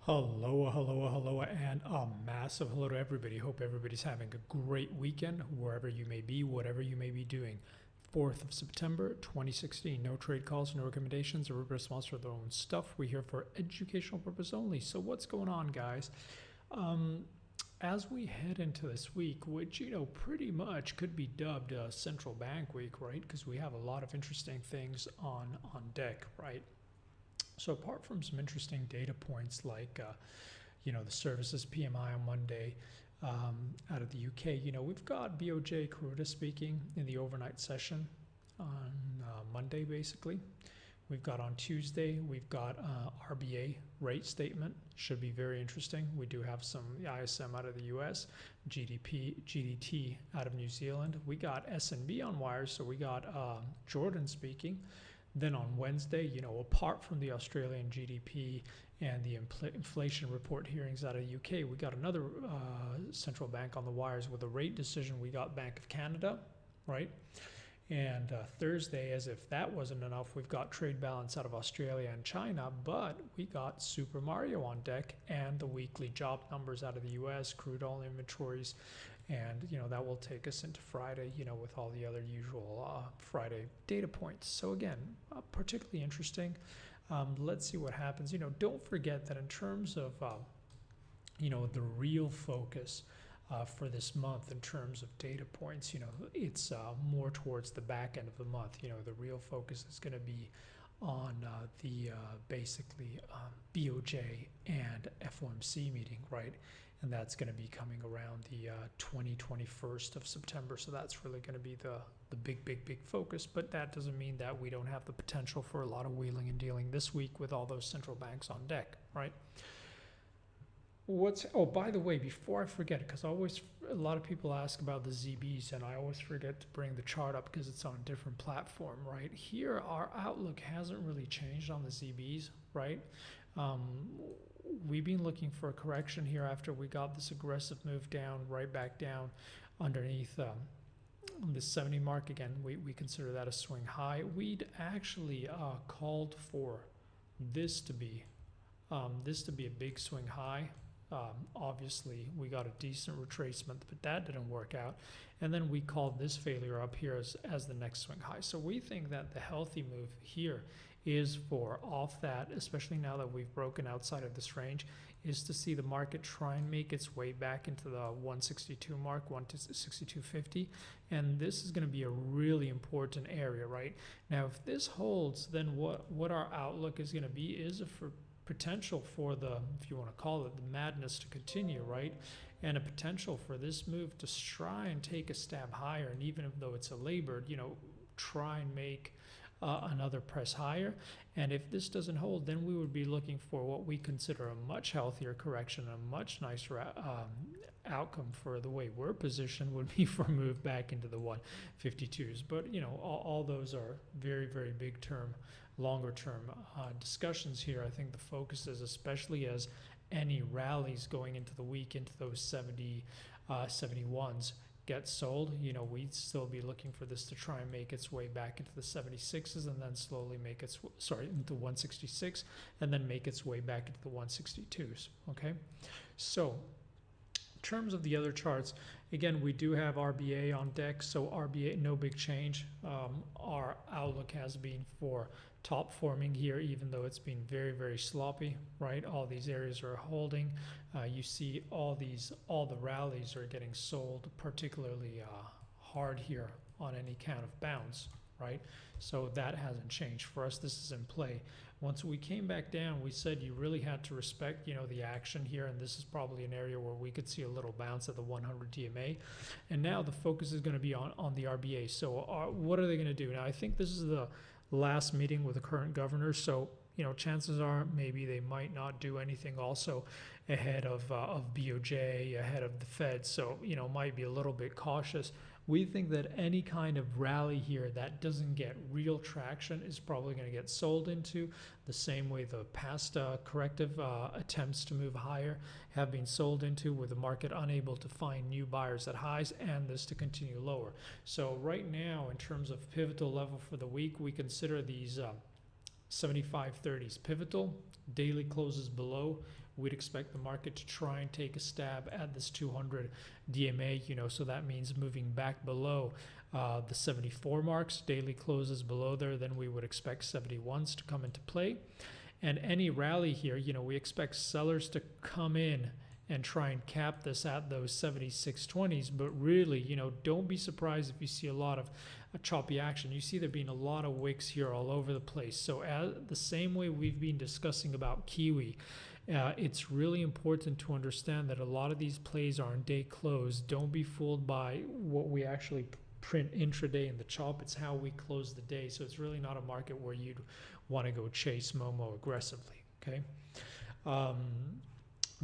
Hello, and a massive hello to everybody. Hope everybody's having a great weekend, wherever you may be, whatever you may be doing. 4th of September 2016. No trade calls, no recommendations. Everybody sponsor their own stuff. We're here for educational purpose only. So, what's going on, guys? As we head into this week, which pretty much could be dubbed a central bank week, right? Because we have a lot of interesting things on deck, right? So apart from some interesting data points like, the services PMI on Monday out of the UK, we've got BOJ Kuruda speaking in the overnight session on Monday, basically. We've got on Tuesday, we've got RBA rate statement. Should be very interesting. We do have some ISM out of the US, GDT out of New Zealand. We got S&B on wires, so we got Jordan speaking. Then on Wednesday, apart from the Australian GDP and the inflation report hearings out of the UK, we got another central bank on the wires with a rate decision. We got Bank of Canada, right? And Thursday, as if that wasn't enough, we've got trade balance out of Australia and China, but we got Super Mario on deck and the weekly job numbers out of the US, crude oil inventories, and that will take us into Friday, with all the other usual Friday data points. So again, particularly interesting. Let's see what happens. Don't forget that in terms of the real focus for this month in terms of data points, it's more towards the back end of the month. The real focus is going to be on the basically BOJ and FOMC meeting, right? And that's going to be coming around the 21st of September. So that's really going to be the big focus. But that doesn't mean that we don't have the potential for a lot of wheeling and dealing this week with all those central banks on deck, right? By the way, before I forget, because a lot of people ask about the ZBs, and I always forget to bring the chart up because it's on a different platform, right? Here, our outlook hasn't really changed on the ZBs, right? We've been looking for a correction here after we got this aggressive move down, right back down underneath the 70 mark. Again, we consider that a swing high. We'd actually called for this to be a big swing high. Obviously, we got a decent retracement, but that didn't work out. And then we called this failure up here as the next swing high. So we think that the healthy move here is for off that, especially now that we've broken outside of this range, is to see the market try and make its way back into the 162 mark, 162.50. And this is going to be a really important area, right? Now, if this holds, then what our outlook is going to be is for potential for the, if you want to call it, the madness to continue, right? And a potential for this move to try and take a stab higher, and even though it's a labored, try and make another press higher. And if this doesn't hold, then we would be looking for what we consider a much healthier correction, a much nicer outcome for the way we're positioned would be for a move back into the 152s. But all those are very big term, longer term discussions here. I think the focus is, especially as any rallies going into the week into those 71s get sold, we'd still be looking for this to try and make its way back into the 76s and then slowly make its into 166 and then make its way back into the 162s. Okay, so in terms of the other charts, again, we do have RBA on deck. So RBA, no big change. Our outlook has been for top forming here, even though it's been very sloppy, right? All these areas are holding. You see all the rallies are getting sold particularly hard here on any count of bounce, right? So that hasn't changed. For us, this is in play. Once we came back down, we said you really had to respect, the action here, and this is probably an area where we could see a little bounce at the 100 DMA. And now the focus is going to be on the RBA. So what are they going to do? Now, I think this is the last meeting with the current governor, so chances are maybe they might not do anything also ahead of BOJ, ahead of the Fed, so might be a little bit cautious. We think that any kind of rally here that doesn't get real traction is probably going to get sold into, the same way the past corrective attempts to move higher have been sold into, with the market unable to find new buyers at highs and this to continue lower. So right now, in terms of pivotal level for the week, we consider these 75.30 is pivotal. Daily closes below. We'd expect the market to try and take a stab at this 200 DMA, so that means moving back below the 74 marks. Daily closes below there, then we would expect 71s to come into play. And any rally here, we expect sellers to come in and try and cap this at those 76.20s. But really, don't be surprised if you see a lot of choppy action. You see there being a lot of wicks here all over the place. So the same way we've been discussing about Kiwi, it's really important to understand that a lot of these plays are on day close. Don't be fooled by what we actually print intraday in the chop. It's how we close the day. So it's really not a market where you'd want to go chase Momo aggressively. Okay.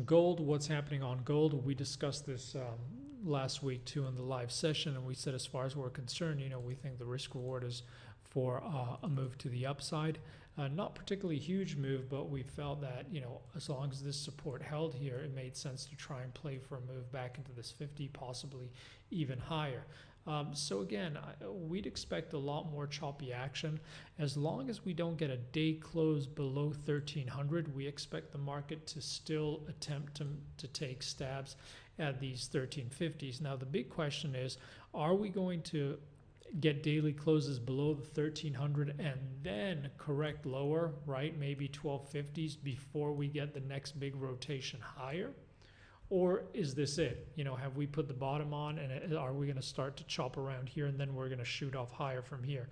Gold, what's happening on gold? We discussed this last week too in the live session, and we said as far as we're concerned, we think the risk reward is for a move to the upside. Not particularly huge move, but we felt that, as long as this support held here, it made sense to try and play for a move back into this 50, possibly even higher. So again, we'd expect a lot more choppy action. As long as we don't get a day close below 1300, we expect the market to still attempt to take stabs at these 1350s. Now, the big question is, are we going to get daily closes below the 1300 and then correct lower, right? Maybe 1250s before we get the next big rotation higher? Or is this it? Have we put the bottom on, and are we going to start to chop around here and then we're going to shoot off higher from here?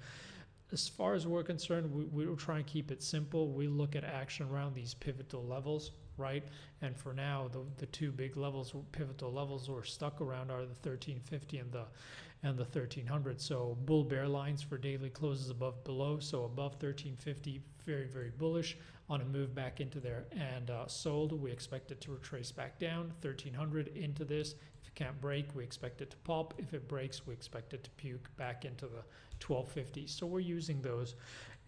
As far as we're concerned, we'll try and keep it simple. We look at action around these pivotal levels, right? And for now, the two big levels, pivotal levels we're stuck around are the 1350 and the 1300. So bull bear lines for daily closes above below. So above 1350, very, very bullish on a move back into there, and sold. We expect it to retrace back down 1300 into this. If it can't break, we expect it to pop. If it breaks, we expect it to puke back into the 1250. So we're using those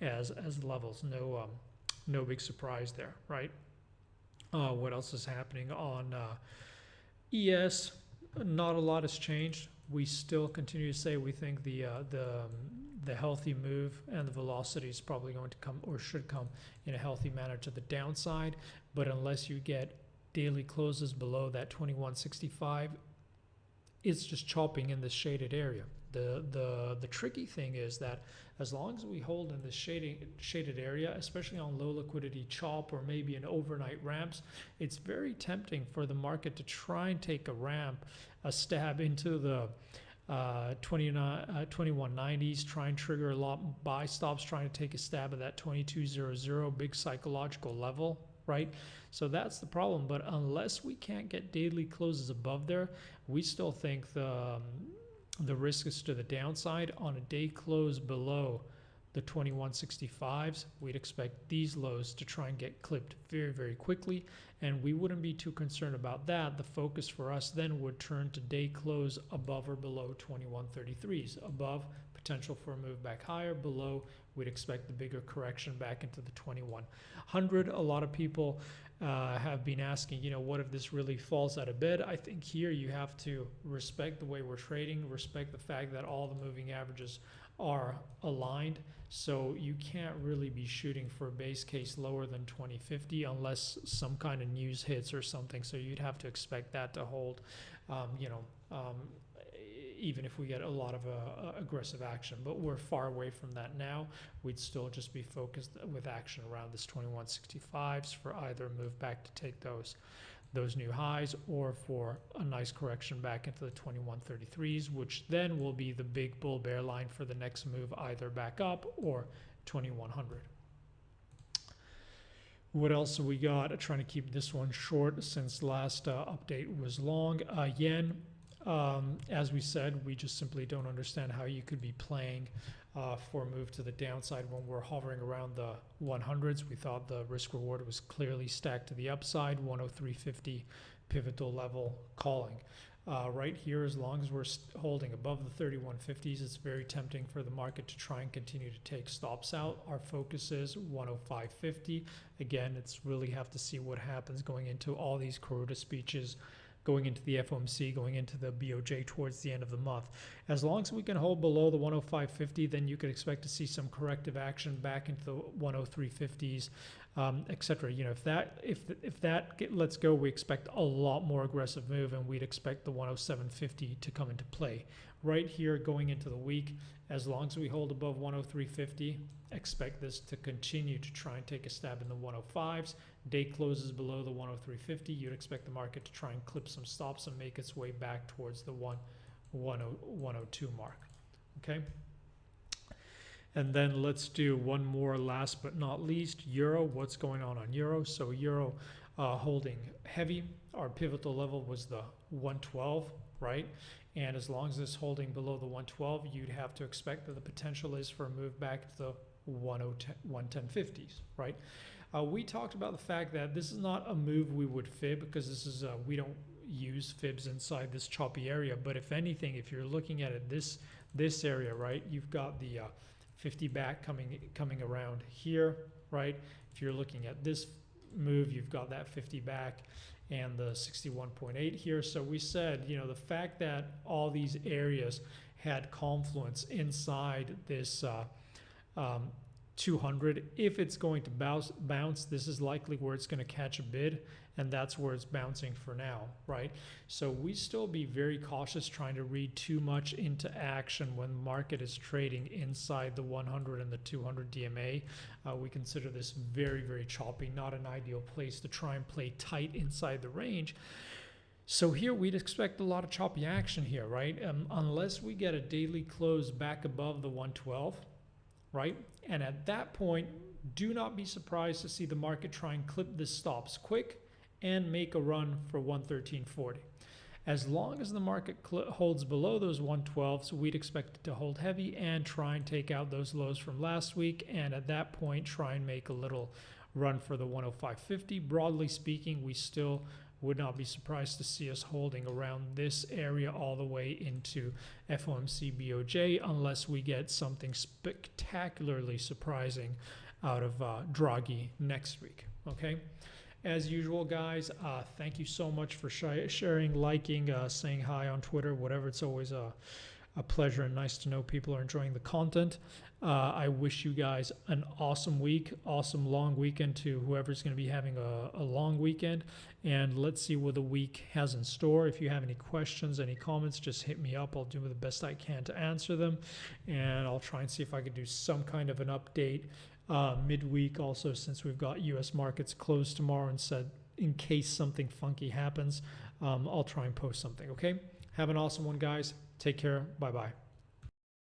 as levels. No big surprise there, right? What else is happening on ES? Not a lot has changed. We still continue to say we think the healthy move and the velocity is probably going to come, or should come, in a healthy manner to the downside. But unless you get daily closes below that 2165, it's just chopping in this shaded area. The tricky thing is that as long as we hold in this shaded area, especially on low liquidity chop or maybe in overnight ramps, it's very tempting for the market to try and take a stab into the 2190s, try and trigger a lot buy stops, trying to take a stab at that 2200, big psychological level, right? So that's the problem. But unless we can't get daily closes above there, we still think the risk is to the downside. On a day close below the 2165s, we'd expect these lows to try and get clipped very, very quickly, and we wouldn't be too concerned about that. The focus for us then would turn to day close above or below 2133s. Above, potential for a move back higher. Below, we'd expect the bigger correction back into the 2100. A lot of people have been asking, what if this really falls out of bed? I think here you have to respect the way we're trading, respect the fact that all the moving averages are aligned. So you can't really be shooting for a base case lower than 2050 unless some kind of news hits or something. So you'd have to expect that to hold, even if we get a lot of aggressive action. But we're far away from that now. We'd still just be focused with action around this 2165s for either a move back to take those new highs, or for a nice correction back into the 2133s, which then will be the big bull bear line for the next move, either back up or 2100. What else have we got? I'm trying to keep this one short since last update was long. Yen, as we said, we just simply don't understand how you could be playing for a move to the downside when we're hovering around the 100s. We thought the risk reward was clearly stacked to the upside. 103.50 pivotal level calling. Right here, as long as we're holding above the 3150s, it's very tempting for the market to try and continue to take stops out. Our focus is 105.50. Again, it's really have to see what happens going into all these Kuroda speeches going into the FOMC, going into the BOJ towards the end of the month. As long as we can hold below the 105.50, then you could expect to see some corrective action back into the 103.50s, etc. You know, if that lets go, we expect a lot more aggressive move, and we'd expect the 107.50 to come into play. Right here going into the week, as long as we hold above 103.50, expect this to continue to try and take a stab in the 105s. Day closes below the 103.50, you'd expect the market to try and clip some stops and make its way back towards the 102 mark. Okay. And then let's do one more last but not least, Euro. What's going on Euro? So Euro holding heavy. Our pivotal level was the 112, right? And as long as it's holding below the 112, you'd have to expect that the potential is for a move back to the 110.50s, right? We talked about the fact that this is not a move we would fib, because this is we don't use fibs inside this choppy area. But if anything, if you're looking at it this area, right, you've got the 50 back coming around here, right? If you're looking at this move, you've got that 50 back and the 61.8 here. So we said, you know, the fact that all these areas had confluence inside this 200, if it's going to bounce, this is likely where it's going to catch a bid, and that's where it's bouncing for now, right? So we still be very cautious trying to read too much into action when the market is trading inside the 100 and the 200 DMA. We consider this very, very choppy, not an ideal place to try and play tight inside the range. So here we'd expect a lot of choppy action here, right? Unless we get a daily close back above the 112, right? And at that point, do not be surprised to see the market try and clip the stops quick and make a run for 113.40. As long as the market holds below those 112s, we'd expect it to hold heavy and try and take out those lows from last week. And at that point, try and make a little run for the 105.50. Broadly speaking, we still would not be surprised to see us holding around this area all the way into FOMC BOJ, unless we get something spectacularly surprising out of Draghi next week. Okay. As usual, guys, thank you so much for sharing, liking, saying hi on Twitter, whatever. It's always a pleasure and nice to know people are enjoying the content. I wish you guys an awesome week, awesome long weekend to whoever's going to be having a long weekend. And let's see what the week has in store. If you have any questions, any comments, just hit me up. I'll do the best I can to answer them. And I'll try and see if I could do some kind of an update midweek also, since we've got U.S. markets closed tomorrow, and said in case something funky happens, I'll try and post something. Okay? Have an awesome one, guys. Take care. Bye-bye.